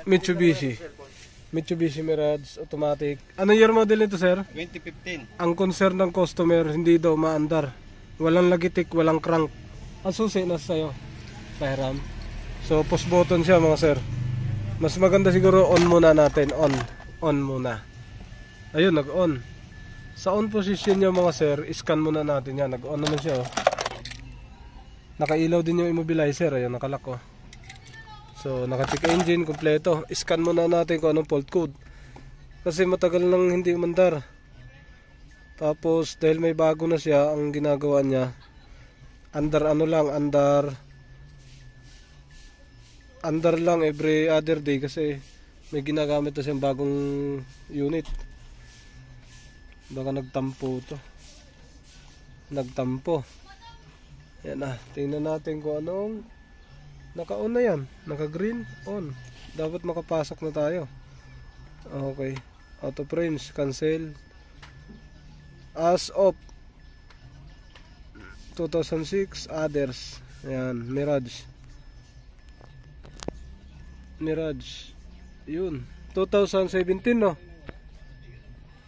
Mitsubishi. Mitsubishi Mirage automatic. Ano year model nito, sir? 2015. Ang concern ng customer, hindi daw maandar. Walang lagitik, walang crank. Ang susi na sa'yo. Pahiram. So, push button siya mga sir. Mas maganda siguro on muna natin. On muna. Ayun, nag-on. Sa on position niya mga sir, scan muna natin yan. Nag-on naman siya. Oh. Nakailaw din yung immobilizer. Ayun, nakalak oh. So, naka-check engine, kompleto. Scan muna natin kung anong fault code. Kasi matagal nang hindi umandar. Tapos, dahil may bago na siya, ang ginagawa niya, under lang every other day kasi may ginagamit na siyang bagong unit. Baka nagtampo to. Nagtampo. Yan na, tingnan natin kung anong naka-on na yan. Naka-green, on. Dapat makapasok na tayo. Okay. Auto frames, cancel. As of 2006, others. Ayan, Mirage. Yun. 2017, no?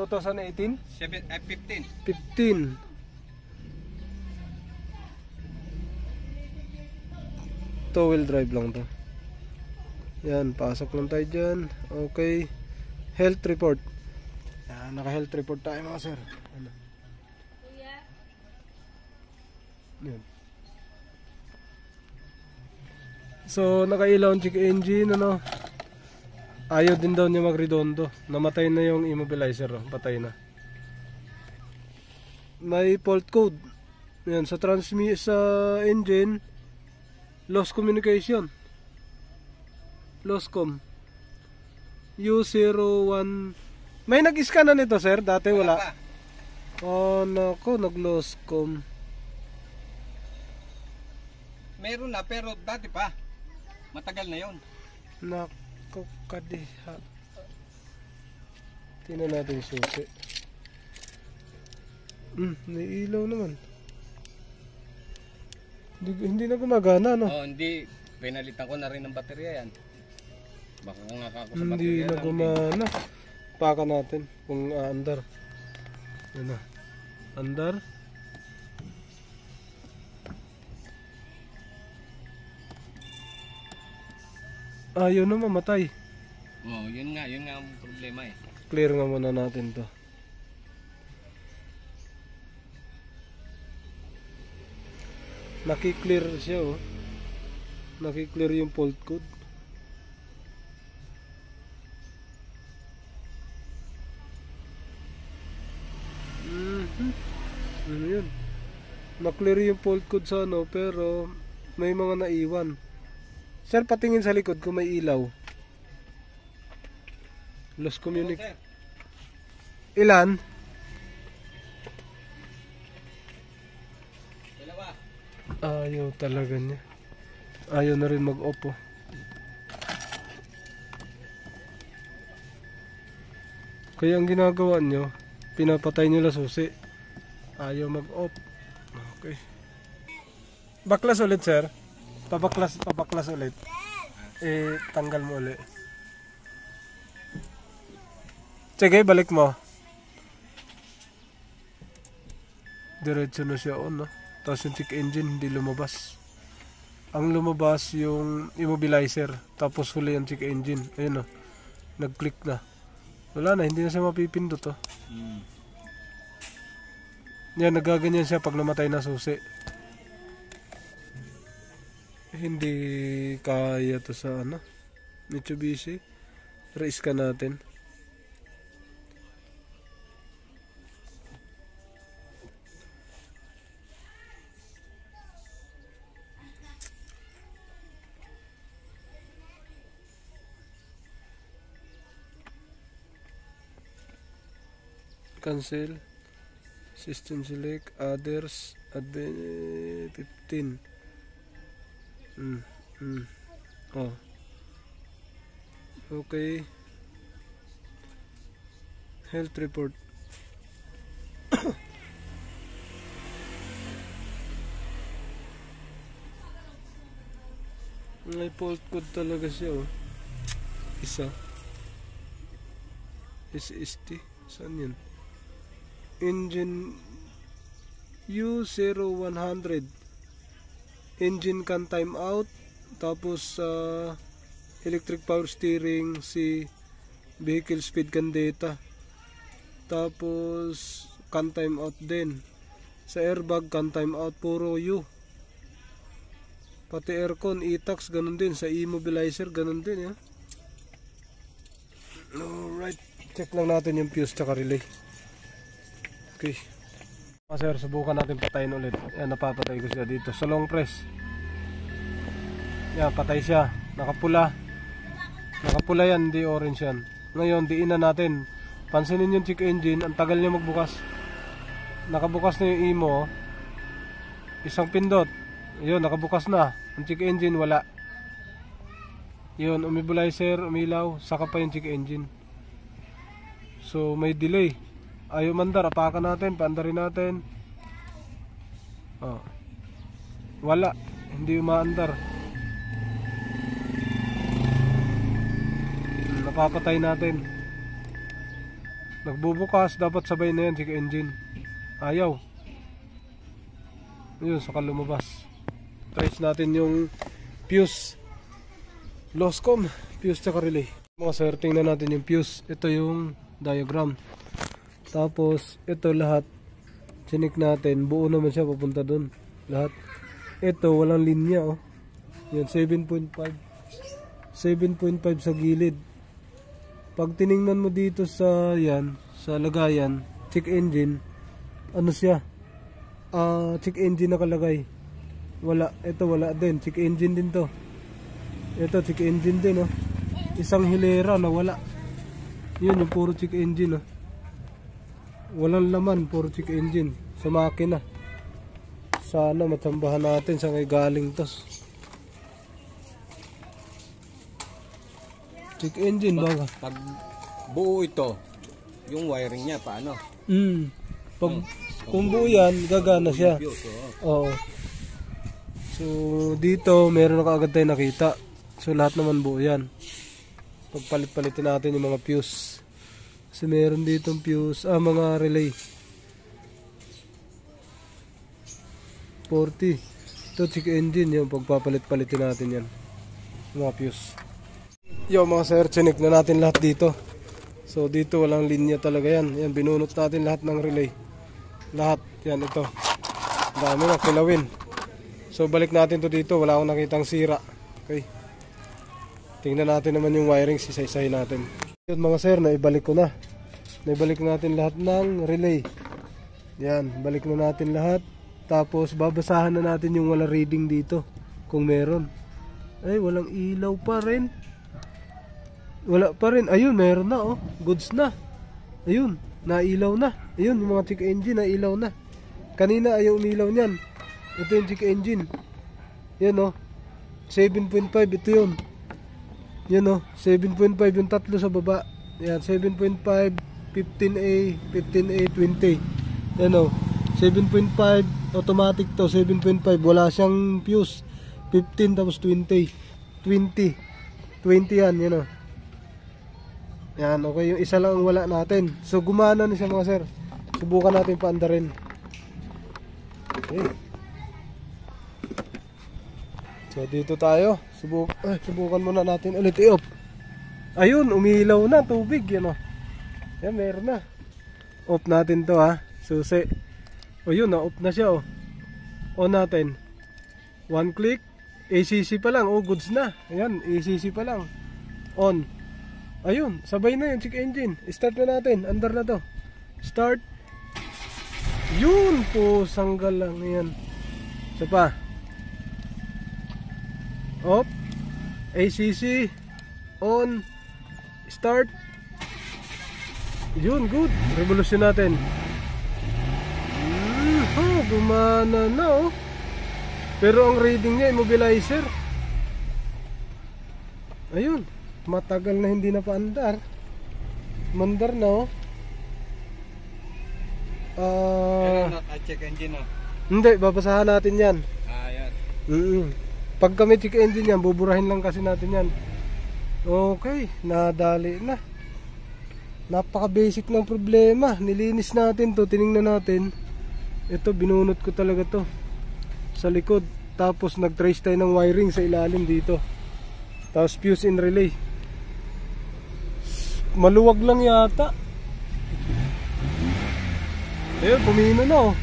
2018? 15. Two-wheel drive lang to. Yan, pasok lang tayo dyan. Okay. Health report. Yan, naka-health report tayo mga sir. Ano? Yan. So, nakailaw ang check engine, ano? Ayaw din daw niya magredondo. Namatay na yung immobilizer, oh. Patay na. May fault code. Yan, sa engine, lost communication. Lostcom. U01. May nag-scan na nito, sir? Dati wala. Oh, nako, nag-lostcom. Meron na, pero dati pa. Matagal na yon. Nako, kadiha. Tingnan natin yung susi. May ilaw naman. Hindi na gumagana, no? Oh, hindi. Pinalitan ko na rin ng baterya yan. Baka kung nakako sa Hindi baterya na gumana. Paka natin kung andar. Yan na. Andar. Ayaw na mamatay. Oh, yun nga ang problema eh. Clear nga muna natin to. Naki-clear siya oh. Naki-clear yung fault code. Ano yun? Na-clear yung fault code sa ano, pero may mga naiwan. Sir, patingin sa likod kung may ilaw. Lost communication. Ilan? Ayaw talaga niya. Ayaw na rin mag-off oh. Kaya ang ginagawa nyo, pinapatay nyo la susi. Ayaw mag-off. Okay. Baklas ulit, sir. Papaklas ulit. Tanggal mo ulit. Sige, balik mo. Diretso na siya on, no? Tapos yung check engine hindi lumabas. Ang lumabas yung immobilizer. Tapos huli yung check engine. Ayun, no? Nag-click na. Wala na, hindi na siya mapipindot, oh. Yan, nagaganyan siya pag namatay na susi. Hindi kaya to sa ano, Mitsubishi. Race ka natin. Cancel. System select. Others. Add 15. Oh. Okay. Health report. May fault code talaga siya oh. Isa. SST. Saan yun? Engine U0100. Engine can time out. Tapos electric power steering, si vehicle speed can data. Tapos can time out din. Sa airbag can time out, puro U. Pati aircon, e-tax, ganun din. Sa immobilizer, ganun din. Alright, check lang natin yung fuse tsaka relay. Okay. Sir, subukan natin patayin ulit. Yan, napapatay ko siya dito sa long press. Yan, patay siya. Nakapula. Nakapula yan, di orange yan. Ngayon, diin na natin. Pansinin yung check engine, ang tagal niya magbukas. Nakabukas na yung IMO. Isang pindot. Yun, nakabukas na. Ang check engine, wala. Yun, immobilizer, umilaw. Saka pa yung check engine. So, may delay. Ayaw mandar, apakan natin, paandarin natin. Wala. Hindi umaandar. Napapatay natin. Nagbubukas, dapat sabay na yan check engine. Ayaw. Yun, saka lumabas. Trace natin yung fuse. Loscom, fuse tsaka relay. Mga sir, tingnan natin yung fuse. Ito yung diagram. Tapos, ito lahat. Chinik natin. Buo naman siya, papunta dun. Lahat. Ito, walang linya. Yan, 7.5. 7.5 sa gilid. Pag tiningnan mo dito sa yan, sa lagayan, check engine, ano siya? Check engine nakalagay. Wala, ito wala din, check engine din to. Ito check engine din Isang hilera na wala. Yun yung puro check engine Walang laman, puro check engine sa makina. Sana matsambahan natin sa ngay galing to. Check engine baga. Pag buo ito, yung wiring niya paano? Pag kung buo yan, gagana siya. Oo. So dito meron na kaagad tayo nakita. So lahat naman buo yan. Pagpalit-palitin natin yung mga fuse. Kasi meron ditong fuse, mga relay. 40. Ito check engine yung pagpapalit-palitin natin yan. Mga fuse. Yo mga sir, chinik na natin lahat dito. So dito walang linya talaga yan. Yan, binunot natin lahat ng relay. Lahat, yan ito. Dami na, kilawin. So balik natin to dito, wala akong nakitang sira. Okay. Tingnan natin naman yung wiring, sisay-say natin. Yun mga sir, naibalik ko na. Naibalik natin lahat ng relay. Yan, balik na natin lahat. Tapos babasahan na natin yung wala reading dito. Kung meron. Ay, walang ilaw pa rin. Wala pa rin. Ayun, meron na goods na. Ayun, nailaw na. Ayun, yung mga check engine nailaw na. Kanina ayaw umilaw niyan. Ito yung check engine. Yan 7.5 ito yun. Yan 7.5 yung tatlo sa baba. Yan, 7.5, 15A, 15A, 20. Yan 7.5 automatic to, 7.5. Wala siyang fuse. 15 tapos 20. 20 yan, yan Yan, okay, yung isa lang ang wala natin. So gumana na siya mga sir. Subukan natin paandarin. Okay. So dito tayo. Subukan muna natin ulit i-off. Ayun, umilaw na tubig yan Yan, meron na. Off natin to Susi. Yun off na siya On natin. One click. ACC pa lang. Goods na. Ayan, ACC pa lang. On. Ayun, sabay na yung check engine. Start na natin, andar na to. Start. Yun po, sanggal lang yan. Isa pa. Off. ACC. On. Start. Yun, good. Revolution natin. Gumana na Pero ang reading niya, immobilizer. Ayun. Matagal na hindi na paandar. Mandar na check engine Hindi, babasahan natin yan. yan. Pag kami check engine yan, buburahin lang kasi natin yan. Okay, nadali na. Napaka-basic ng problema. Nilinis natin to, tiningnan natin. Ito, binunot ko talaga to sa likod. Tapos nag-trace tayo ng wiring sa ilalim dito. Tapos fuse in relay. Maluwag lang yata. Ayun, pumino na oh.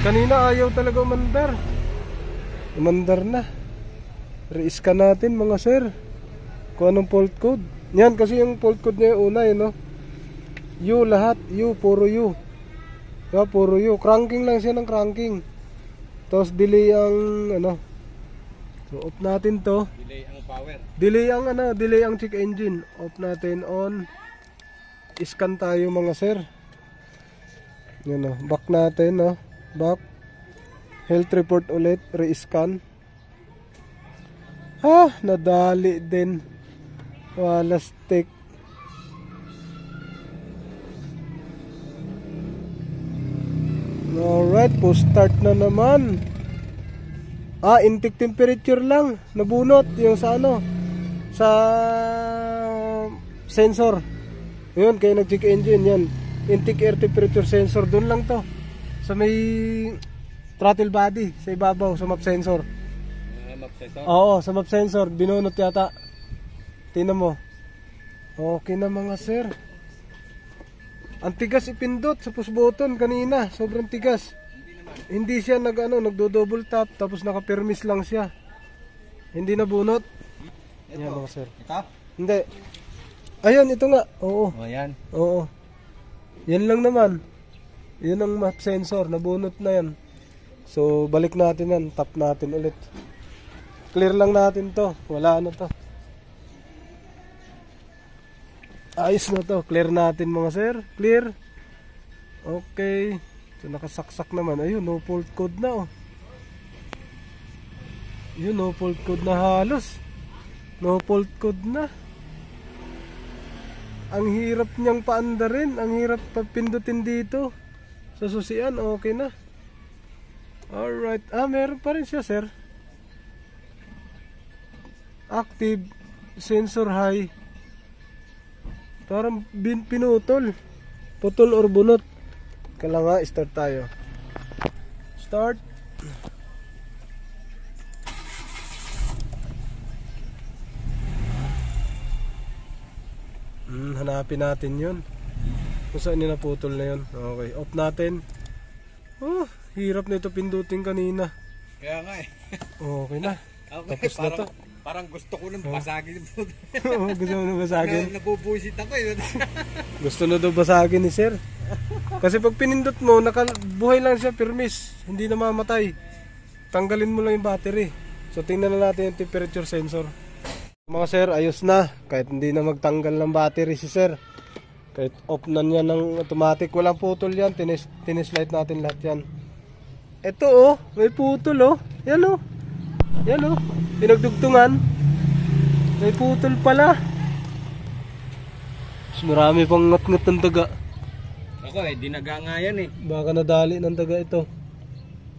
Kanina ayaw talaga umandar. Umandar na. Re-scan natin mga sir kung anong fault code. Yan kasi yung fault code niya yung una yun no? U lahat, U, puro U. Yeah, puro U. Cranking lang siya ng cranking. Tapos delay ang ano. So off natin to. Delay ang power. Delay ang ano, delay ang check engine. Off natin on. Scan tayo mga sir. Yan o, back natin no. Back. Health report ulit, re-scan. Nadali din. Wala stick. Alright, post start na naman. Intake temperature lang nabunot yung sa ano, sa sensor. Yun, kaya nag-check engine yan. Intake air temperature sensor, dun lang to. Sa may throttle body, sa ibabaw, sa map sensor. Map sensor? Oo, sa map sensor, binunot yata. Tingnan mo. Okay na mga sir. Ang tigas ipindot sa push button kanina, sobrang tigas. Hindi siya nagdo-double tap, tapos naka-permis lang siya. Hindi nabunot. Yan mga sir. Ito? Hindi. Ayun, ito nga. Oo. O yan. Oo. Yan lang naman. Yun ang map sensor, nabunot na yan. So, balik natin yan, tap natin ulit. Clear lang natin to, wala na to. Ayos na to, clear natin mga sir. Clear. Okay. So, nakasaksak naman. Ayun, no fault code na oh. Yun, no fault code na halos. No fault code na. Ang hirap niyang paandarin, ang hirap papindutin dito. Sa susian, okay na. Alright, meron pa rin siya sir. Active, sensor high. Parang pinutol. Putol or bunot. Kala nga, start tayo. Start. Hanapin natin yun. Kung saan nila putol na yun. Okay, off natin. Hirap na ito pindutin kanina. Kaya nga eh. Okay na. Okay, Tapos na to. Parang gusto ko nang basagin. Gusto mo na basagin? Nabubuisit ako eh. Gusto na daw basagin ni sir. Kasi pag pinindot mo, buhay lang siya, permis. Hindi na mamatay. Tanggalin mo lang yung battery. So tingnan na natin yung temperature sensor. Mga sir, ayos na. Kahit hindi na magtanggal ng battery si sir. Kahit off na niya ng automatic. Walang putol yan. Tinislight natin lahat yan. Ito oh, may putol oh. Yan oh. Yan oh. Pinagdugtungan. May putol pala. Mas marami pang ngat-ngat ng daga. Ako eh, dinaga nga yan eh. Baka nadali ng daga ito.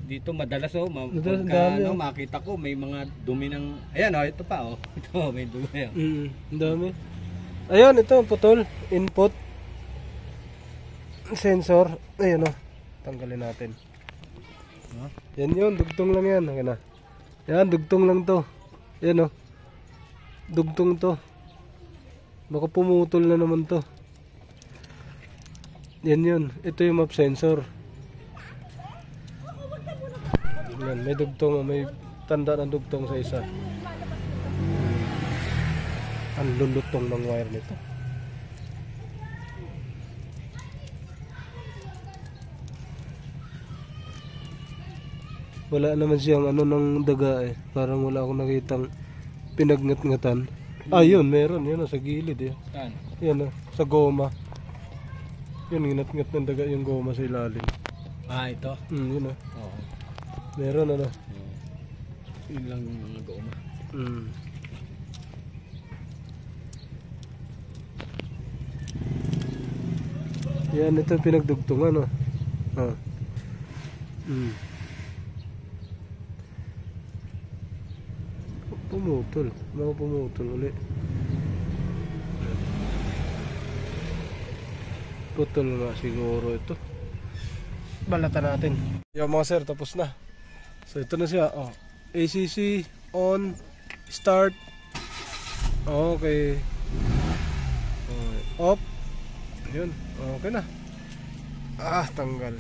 Dito madalas oh, Madalas, pagka, dami, oh. makita ko may mga dumi ng, ayan oh, ito pa oh. Ito may dumi oh. Ang dami. Ayun, ito putol. Input. Sensor. Ayun oh. Tanggalin natin. Yan yun, dugtong lang yan. Ayan na. Yan, dugtong lang to. Yan oh. Dugtong to. Baka pumutol na naman to. Yan yun. Ito yung map sensor. Yan, may dugtong, may tanda ng dugtong sa isa. Ang lulutong ng wire nito. Wala naman siyang ano ng daga eh. Parang wala akong nakitang pinagngat-ngatan. Yun, meron. Yun sa gilid eh. Saan? Yan sa goma. Yun, nginat-ngat ng daga yung goma sa ilalim. Ito? Yun Oo. Meron ano. Yun lang yung mga goma. Yan, ito pinagdugtungan oh. Pumutol. Mga pumutol uli. Putol nga siguro ito. Balatan natin. Yung mga sir, tapos na. So ito na siya. Oh. ACC on. Start. Okay. Off. Yun. Okay na. Tanggal.